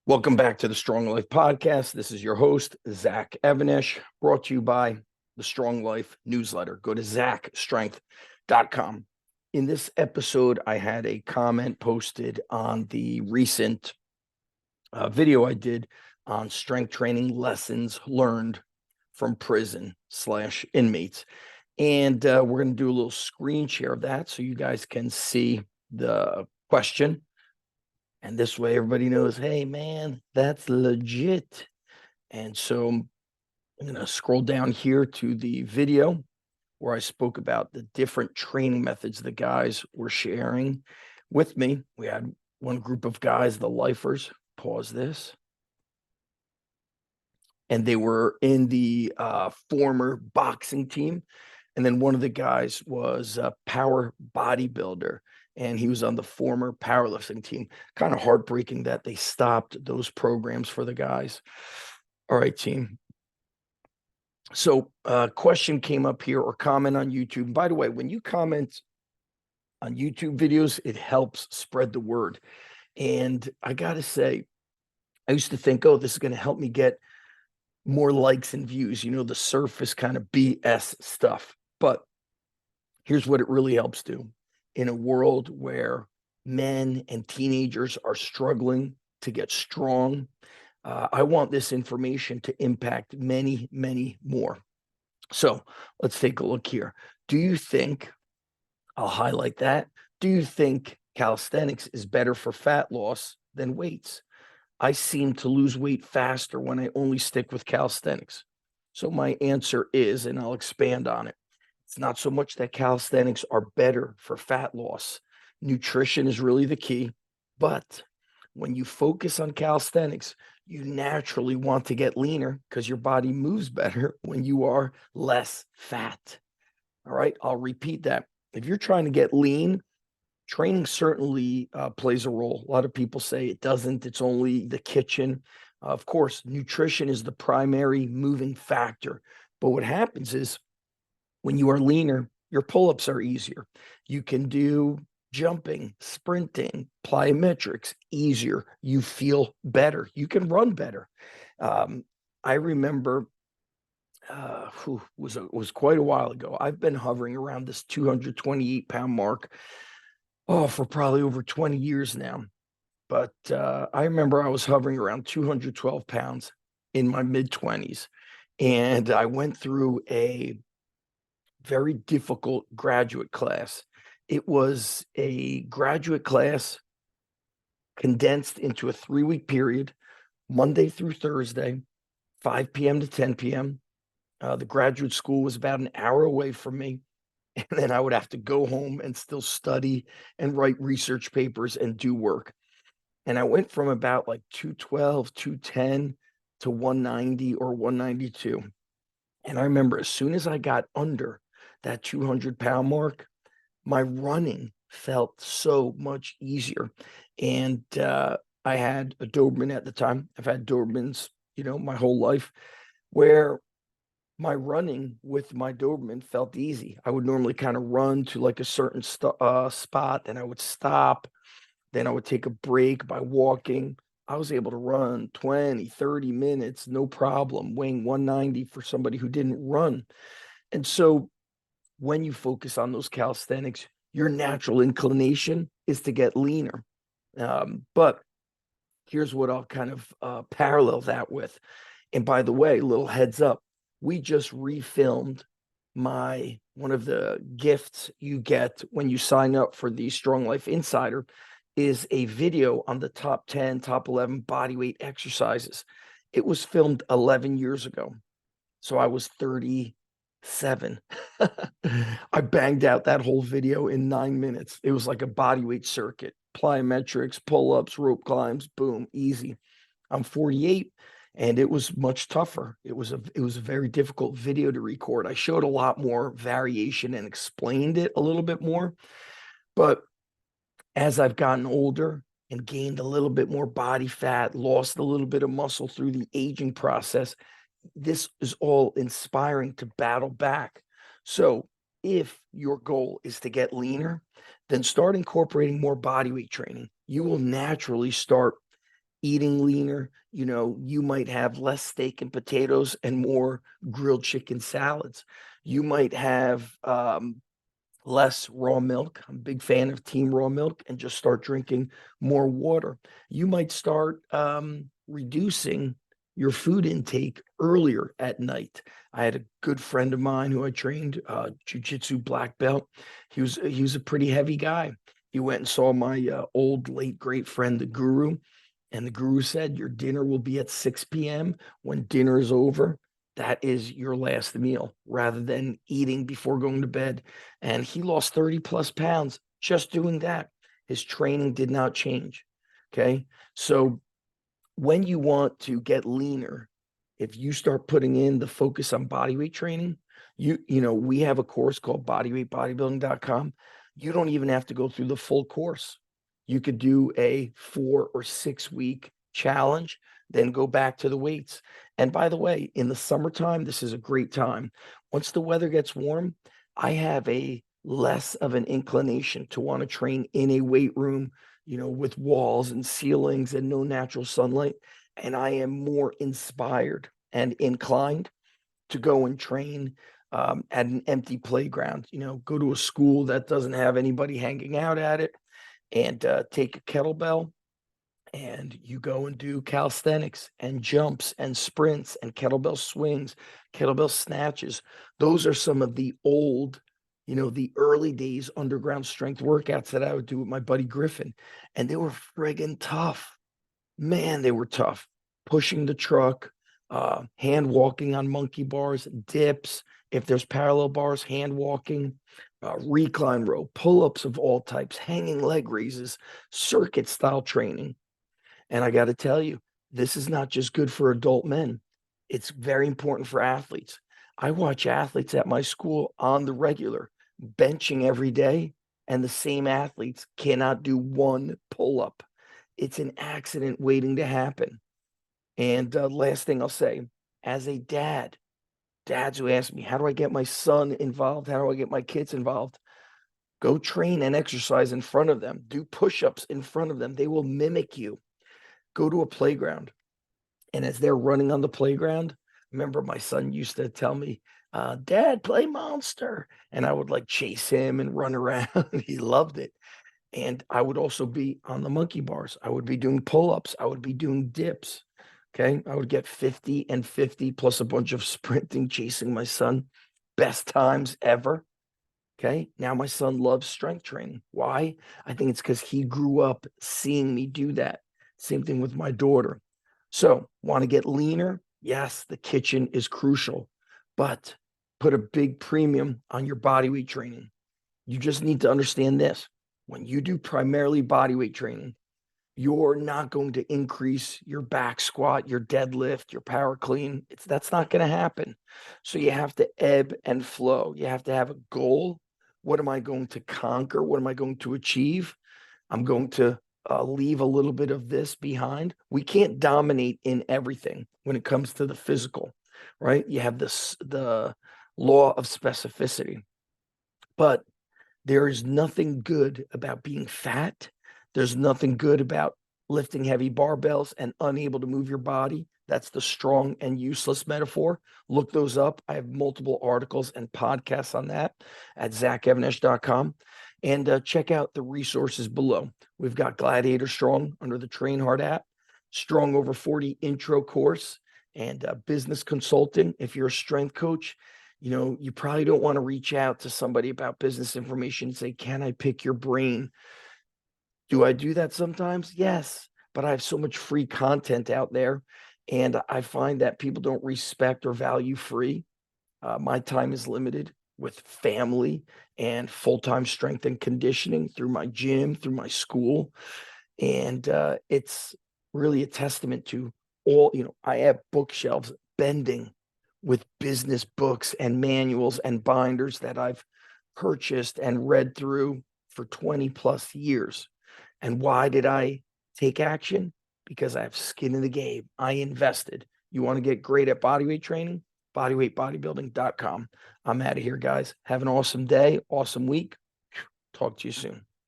Welcome back to the Strong Life Podcast. This is your host, Zach Evanish, brought to you by the Strong Life newsletter. Go to zachstrength.com. In this episode, I had a comment posted on the recent video I did on strength training lessons learned from prison/inmates. And we're going to do a little screen share of that so you guys can see the question. And this way everybody knows, hey, man, that's legit. And so I'm going to scroll down here to the video where I spoke about the different training methods the guys were sharing with me. We had one group of guys, the lifers, pause this. And they were in the former boxing team. And then one of the guys was a power bodybuilder, and he was on the former powerlifting team. Kind of heartbreaking that they stopped those programs for the guys. All right, team. So question came up here or comment on YouTube. By the way, when you comment on YouTube videos, it helps spread the word. And I got to say, I used to think, oh, this is going to help me get more likes and views, you know, the surface kind of BS stuff. But here's what it really helps do. In a world where men and teenagers are struggling to get strong, I want this information to impact many, many more. So let's take a look here. Do you think, I'll highlight that, do you think calisthenics is better for fat loss than weights? I seem to lose weight faster when I only stick with calisthenics. So my answer is, and I'll expand on it, it's not so much that calisthenics are better for fat loss. Nutrition is really the key. But when you focus on calisthenics, you naturally want to get leaner because your body moves better when you are less fat. All right, I'll repeat that. If you're trying to get lean, training certainly plays a role. A lot of people say it doesn't. It's only the kitchen. Of course, nutrition is the primary moving factor. But what happens is when you are leaner, your pull-ups are easier. You can do jumping, sprinting, plyometrics easier. You feel better. You can run better. I remember was quite a while ago. I've been hovering around this 228-pound mark for probably over 20 years now. But I remember I was hovering around 212 pounds in my mid-20s. And I went through a very difficult graduate class. It was a graduate class condensed into a 3-week period, Monday through Thursday, 5 p.m. to 10 p.m. The graduate school was about an hour away from me. And then I would have to go home and still study and write research papers and do work. And I went from about like 212, 210 to 190 or 192. And I remember as soon as I got under that 200-pound mark, my running felt so much easier. And I had a Doberman at the time. I've had Dobermans, my whole life, where my running with my Doberman felt easy. I would normally kind of run to like a certain spot, and I would stop. Then I would take a break by walking. I was able to run 20, 30 minutes, no problem, weighing 190 for somebody who didn't run. And so when you focus on those calisthenics, your natural inclination is to get leaner. But here's what I'll kind of parallel that with. And by the way, little heads up, we just refilmed one of the gifts you get when you sign up for the Strong Life Insider is a video on the top 10, top 11 bodyweight exercises. It was filmed 11 years ago. So I was 37. I banged out that whole video in 9 minutes. It was like a bodyweight circuit, plyometrics, pull-ups, rope climbs, boom, easy. I'm 48. And it was much tougher. It was a very difficult video to record. I showed a lot more variation and explained it a little bit more. But as I've gotten older and gained a little bit more body fat, lost a little bit of muscle through the aging process, this is all inspiring to battle back. So if your goal is to get leaner, then start incorporating more bodyweight training. You will naturally start eating leaner, you might have less steak and potatoes and more grilled chicken salads. You might have less raw milk. I'm a big fan of team raw milk, and just start drinking more water. You might start reducing your food intake earlier at night. I had a good friend of mine who I trained, jiu-jitsu black belt. He was a pretty heavy guy. He went and saw my old late great friend, the Guru, and the Guru said, your dinner will be at 6 p.m. When dinner is over, that is your last meal, rather than eating before going to bed. And he lost 30 plus pounds just doing that. His training did not change. Okay. So when you want to get leaner, if you start putting in the focus on bodyweight training, we have a course called bodyweightbodybuilding.com. You don't even have to go through the full course. You could do a 4 or 6 week challenge, then go back to the weights. And by the way, in the summertime, this is a great time. Once the weather gets warm, I have a less of an inclination to want to train in a weight room, with walls and ceilings and no natural sunlight. And I am more inspired and inclined to go and train at an empty playground, go to a school that doesn't have anybody hanging out at it, and take a kettlebell, and you go and do calisthenics and jumps and sprints and kettlebell swings, kettlebell snatches. Those are some of the old, the early days underground strength workouts that I would do with my buddy Griffin. And they were friggin' tough. Man, they were tough. Pushing the truck, hand walking on monkey bars, dips. If there's parallel bars, hand walking, recline row, pull-ups of all types, hanging leg raises, circuit style training. And I got to tell you, this is not just good for adult men. It's very important for athletes. I watch athletes at my school on the regular, benching every day, and the same athletes cannot do one pull-up. It's an accident waiting to happen. And last thing I'll say, as a dads who ask me, how do I get my son involved? How do I get my kids involved? Go train and exercise in front of them. Do push-ups in front of them. They will mimic you. Go to a playground, and as they're running on the playground, remember my son used to tell me, Dad, play monster. And I would like chase him and run around. He loved it. And I would also be on the monkey bars. I would be doing pull-ups. I would be doing dips. Okay. I would get 50 and 50 plus a bunch of sprinting, chasing my son. Best times ever. Okay. Now my son loves strength training. Why? I think it's because he grew up seeing me do that. Same thing with my daughter. So, want to get leaner? Yes, the kitchen is crucial, but put a big premium on your body weight training. You just need to understand this. When you do primarily body weight training, you're not going to increase your back squat, your deadlift, your power clean. That's not going to happen. So you have to ebb and flow. You have to have a goal. What am I going to conquer? What am I going to achieve? I'm going to leave a little bit of this behind. We can't dominate in everything when it comes to the physical, right? You have the law of specificity, but there is nothing good about being fat. There's nothing good about lifting heavy barbells and unable to move your body. That's the strong and useless metaphor. Look those up. I have multiple articles and podcasts on that at zachevanesh.com. And check out the resources below. We've got Gladiator Strong under the Train Hard app, Strong Over 40 intro course, and business consulting. If you're a strength coach, you probably don't want to reach out to somebody about business information and say, can I pick your brain? Do I do that sometimes? Yes, but I have so much free content out there, and I find that people don't respect or value free. My time is limited with family and full-time strength and conditioning through my gym, through my school. And it's really a testament to all, I have bookshelves bending with business books and manuals and binders that I've purchased and read through for 20 plus years. And why did I take action? Because I have skin in the game. I invested. You want to get great at bodyweight training? Bodyweightbodybuilding.com. I'm out of here, guys. Have an awesome day, awesome week. Talk to you soon.